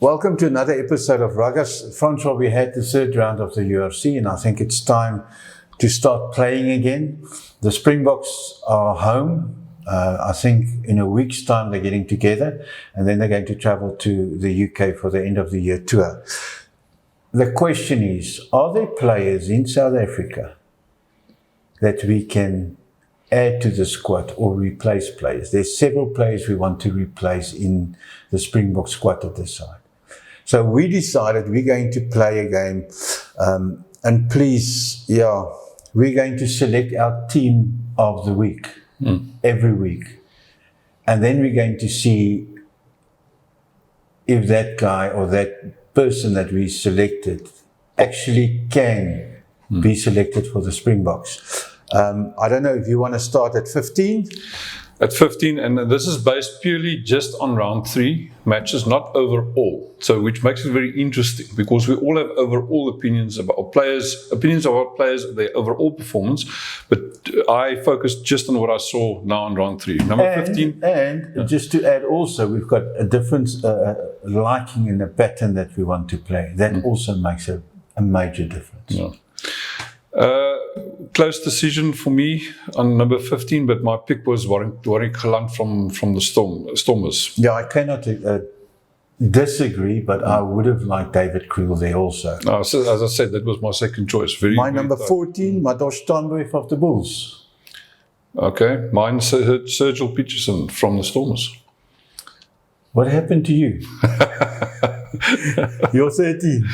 Welcome to another episode of Ruggers. Francois, we had the third round of the URC, and I think it's time to start playing again. The Springboks are home. I think in a week's time they're getting together, and then they're going to travel to the UK for the end of the year tour. The question is, are there players in South Africa that we can add to the squad or replace players? There's several players we want to replace in the Springbok squad at this side. So we decided we're going to play a game, and please, we're going to select our team of the week every week. And then we're going to see if that guy or that person that we selected actually can be selected for the Springboks. I don't know if you want to start at 15. At 15, and this is based purely just on round 3 matches, not overall. So, which makes it very interesting because we all have overall opinions about our players, their overall performance. But I focused just on what I saw now in round 3. Number 15. And just to add also, we've got a different liking in the pattern that we want to play. That also makes a major difference. Yeah. Close decision for me on number 15, but my pick was Warwick Gelant from the Stormers. Yeah, I cannot disagree, but I would have liked David Kriel there also. So as I said, that was my second choice. My number 14, Madosh Tanbooy of the Bulls. Okay, mine Sergil Peterson from the Stormers. What happened to you? You're 13.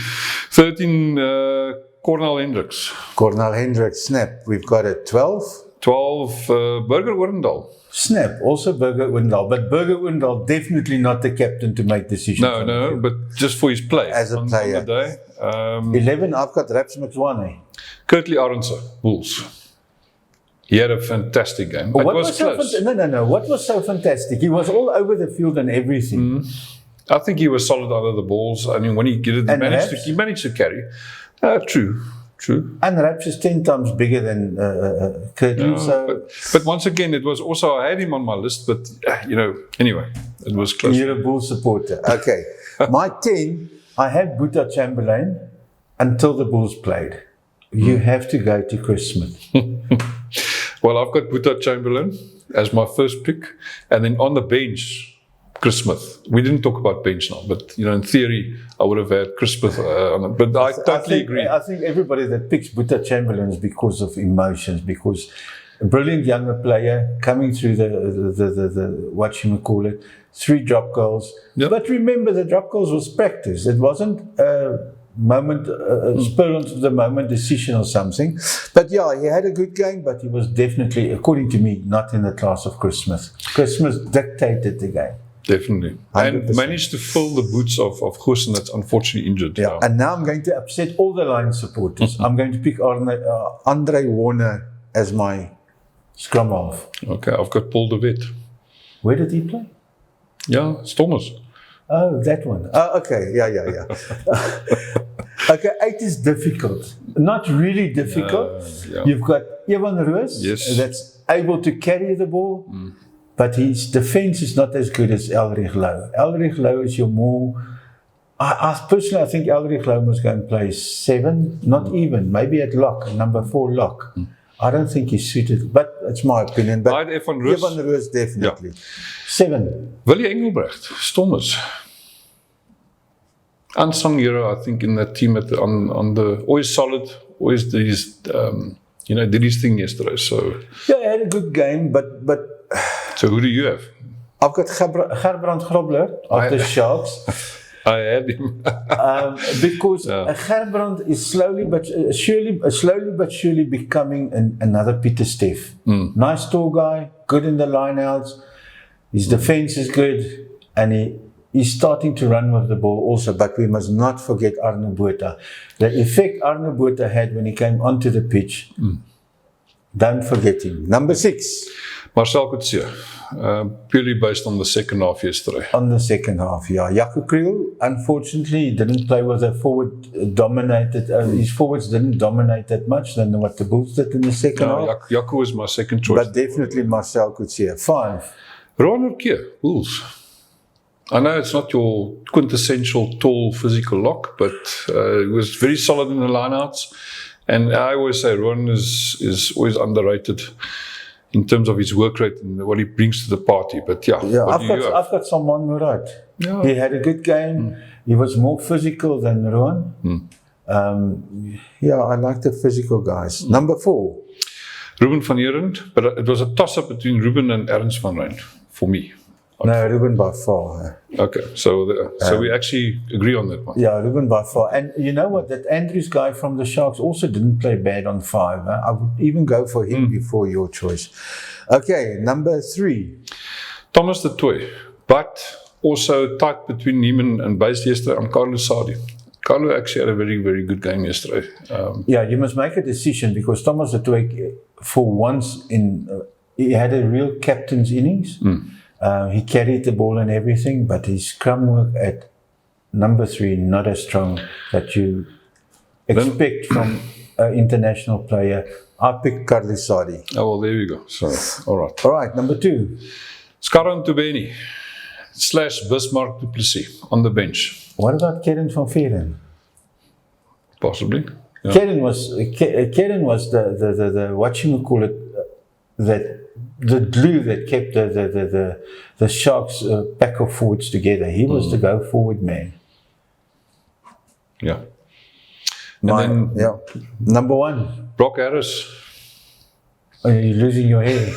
13, Cornel Hendricks. Cornel Hendricks, snap. We've got a 12. 12, Burger Oendal. Snap, also Burger Oendal. But Burger Oendal definitely not the captain to make decisions. No, but just for his play. As a player. On the day. 11, I've got Raps McSwane. Kurtley Arendse, Bulls. He had a fantastic game. It was close. No. What was so fantastic? He was all over the field and everything. I think he was solid under the balls. I mean, when he did it, he managed to carry. True. And Raps is 10 times bigger than Kurtley. But once again, it was also, I had him on my list, but, anyway, it was close. You're a Bull supporter. Okay. My 10, I had Boeta Chamberlain until the Bulls played. You have to go to Chris Smith. Well, I've got Boeta Chamberlain as my first pick, and then on the bench, Chris Smith. We didn't talk about bench now, but in theory, I would have had Chris Smith on it. But I totally agree. I think everybody that picks Boeta Chamberlain is because of emotions, because a brilliant younger player coming through the what you call it, 3 drop goals. Yep. But remember, the drop goals was practice. It wasn't a moment, spur of the moment decision or something. But yeah, he had a good game, but he was definitely, according to me, not in the class of Chris Smith. Chris Smith dictated the game. Definitely. 100%. And managed to fill the boots of Goosen, that's unfortunately injured. Yeah. And now I'm going to upset all the Lions supporters. I'm going to pick Andre Warner as my scrum half. Okay, I've got Paul de Wet. Where did he play? Yeah, Stormers. Oh, that one. Oh, okay. Yeah. Okay, 8 is difficult. Not really difficult. You've got Evan Roos, that's able to carry the ball. But his defense is not as good as Elrich Louw. Elrich Louw is your more... I personally, I think Elrich Louw must go and play 7, not even, maybe at lock, number 4 lock. I don't think he's suited, but it's my opinion. But Evan Roos definitely. 7. Willie Engelbrecht, Stormers. Unsung hero, I think, in that team on the always solid, always did his, did his thing yesterday. So yeah, he had a good game, but. So who do you have? I've got Gerbrand Grobler of the Sharks. I had him because Gerbrand is slowly but surely becoming another Peter Steff. Nice tall guy, good in the lineouts. His defense is good, and he's starting to run with the ball also. But we must not forget Arno Botha. The effect Arno Botha had when he came onto the pitch. Don't forget him. Number 6. Marcel Coetzee, purely based on the second half yesterday. On the second half, yeah. Jaco Kriel, unfortunately, didn't play with a forward dominated. His forwards didn't dominate that much than what the Bulls did in the second half. Jaco was my second choice. But definitely Marcel Coetzee. 5. Rowan Urquhart, Bulls. I know it's not your quintessential tall physical lock, but he was very solid in the lineouts. And I always say Rowan is always underrated in terms of his work rate and what he brings to the party. But yeah, I've got someone right. Yeah. He had a good game. He was more physical than Rowan. I like the physical guys. Number 4. Ruben van Heerend, but it was a toss-up between Ruben and Ernst van Rijn for me. No, Ruben by far. Okay, so we actually agree on that one. Yeah, Ruben by far. And you know what? That Andrews guy from the Sharks also didn't play bad on 5. I would even go for him before your choice. Okay, number 3. Thomas de Toy, but also tight between him and based yesterday on Carlo Sardi. Carlo actually had a very, very good game yesterday. You must make a decision because Thomas de Toy, for once, he had a real captain's innings. He carried the ball and everything, but his scrum work at number 3 not as strong that you expect from an international player. I picked Carlo Sardi. Oh, well, there we go. So, all right. All right, number 2. Scarron Tubeni / Bismarck du Plessis on the bench. What about Keren van Veeren? Possibly. Yeah. Keren was the what you call it, the glue that kept the Sharks pack of forwards together. He was the go forward man. Yeah. Number 1. Brock Harris. Are you losing your hair?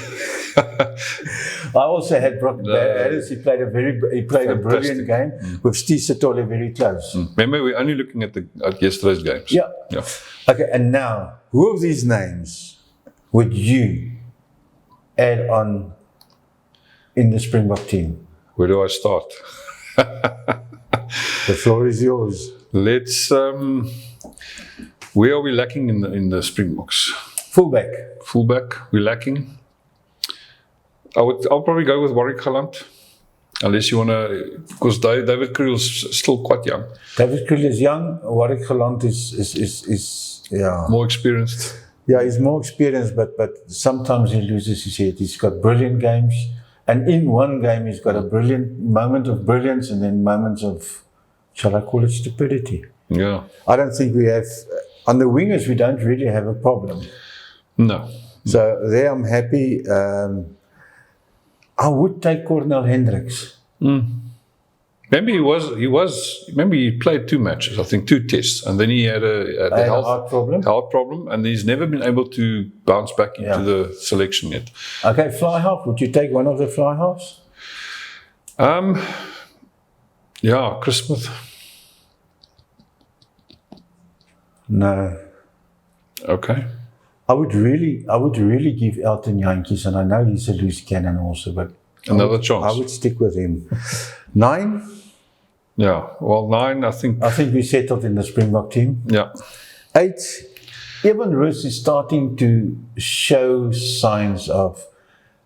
I also had Brock Harris. He played a brilliant game with Steve Sitole very close. Remember, we're only looking at yesterday's games. Yeah. Okay, and now, who of these names would you add on in the Springbok team? Where do I start? The floor is yours. Let's. Where are we lacking in the Springboks? Fullback, we're lacking. I'll probably go with Warwick Galant, unless you want to, because David Kriel's still quite young. David Kriel is young. Warwick Galant is more experienced. Yeah, he's more experienced, but sometimes he loses his head. He's got brilliant games, and in one game he's got a brilliant moment of brilliance, and then moments of, shall I call it, stupidity. Yeah. I don't think we have on the wingers. We don't really have a problem. No. So there, I'm happy. I would take Cornel Hendricks. Maybe he played 2 matches, I think 2 tests, and then he had a heart problem, and he's never been able to bounce back into the selection yet. Okay, fly half. Would you take one of the fly halves? Chris Smith. No. Okay. I would really give Elton Jantjies, and I know he's a loose cannon also, but another chance. I would stick with him. 9? Yeah, well, 9, I think we settled in the Springbok team. Yeah. 8, Evan Roos is starting to show signs of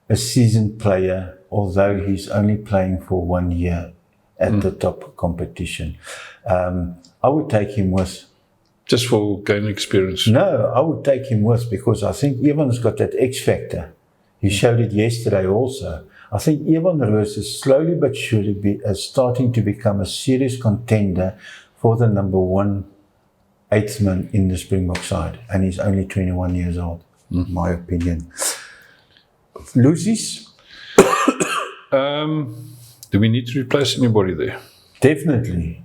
a seasoned player, although he's only playing for 1 year at the top competition. I would take him with. Just for gaining experience? No, I would take him with, because I think Evan's got that X factor. He showed it yesterday also. I think Evan Roos is slowly but surely starting to become a serious contender for the number 1 8th in the Springbok side. And he's only 21 years old, in my opinion. Lucy's? Do we need to replace anybody there? Definitely.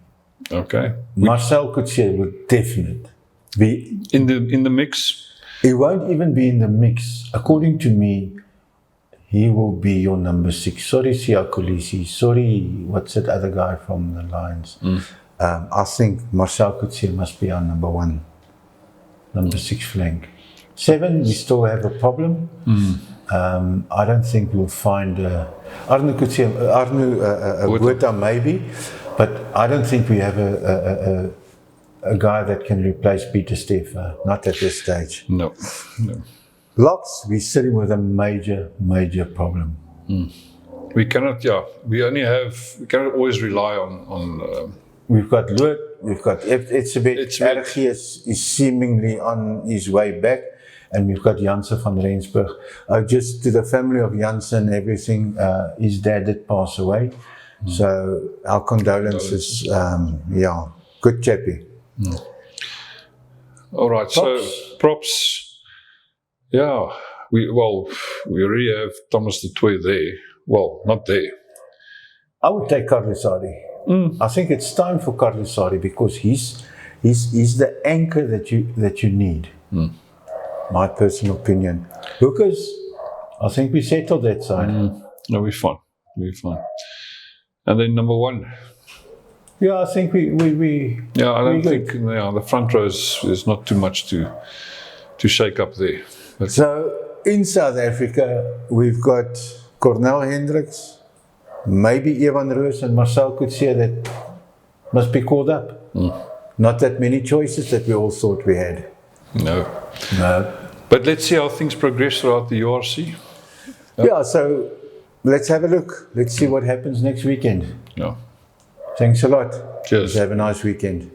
Okay. Marcel Coetzee would definitely be in the mix. He won't even be in the mix. According to me, he will be your number 6. Sorry, Siya Kolisi. Sorry, what's that other guy from the Lions? I think Marcel Coetzee must be our number 1, number 6 flank. 7, we still have a problem. I don't think we'll find Arno Botha maybe, but I don't think we have a guy that can replace Peter Steph, not at this stage. No. Locks, we're sitting with a major problem. We cannot, we cannot always rely on we've got Loot, we've got Etzebeth. RG is seemingly on his way back, and we've got Janssen van Rensburg. Just to the family of Janssen and everything, his dad did pass away. So our condolences. Yeah, good chappie. All right, so props. Yeah, we already have Thomas du Toit there. Well, not there. I would take Carlisari. I think it's time for Carlisari because he's the anchor that you need. My personal opinion. Because I think we settled that side. No, we're fine. We're fine. And then number 1. Yeah, I think we Yeah, I don't think the front row is not too much to shake up there. But So in South Africa, we've got Cornel Hendricks, maybe Evan Roos and Marcel Coetzee that must be called up. Not that many choices that we all thought we had. no. No. But let's see how things progress throughout the URC. Yeah, so let's have a look. Let's see what happens next weekend. Yeah. Thanks a lot. Cheers. Have a nice weekend.